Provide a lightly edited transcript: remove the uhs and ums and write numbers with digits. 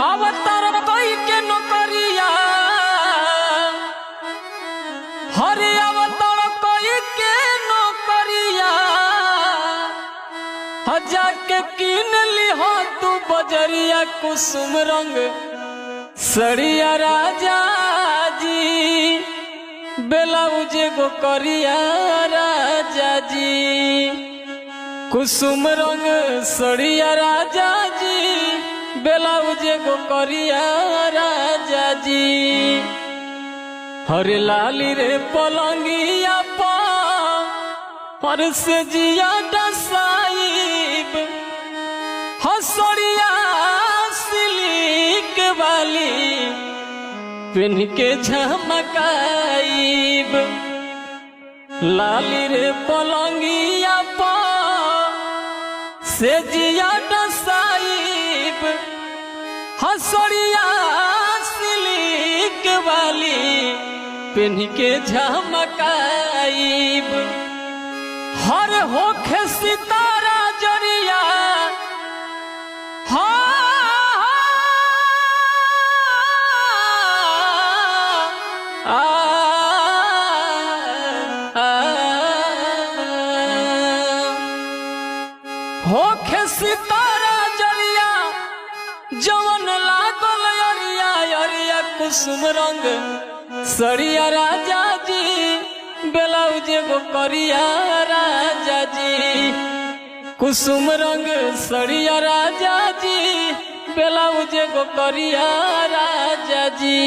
अवतार कोई के नौकरिया हरे अवतार कोई के नौकरिया जाके किन ली हो तू बजरिया कुसुम रंग सड़िया राजा जी ब्लाउज गो करिया राजा जी कुसुम रंग सड़िया राजा जी ब्लाउज गो करिया राजा जी हरे लाली रे पलंगिया पा हर से जिया डसाइब हसड़िया सिलिक वाली पिन के झमकाइब लाली रे पलंगिया पा से जिया डसाइब हसड़िया सिलिक वाली पिन के झमकाइब हर होखे सितारा जरिया होखे सितारा जरिया जवन लागल अरिया अरिया कुसुम रंग सड़िया राजा जी ब्लाउज गो करिया राजा जी कुसुम रंग सड़िया राजा जी ब्लाउज गो करिया राजा जी।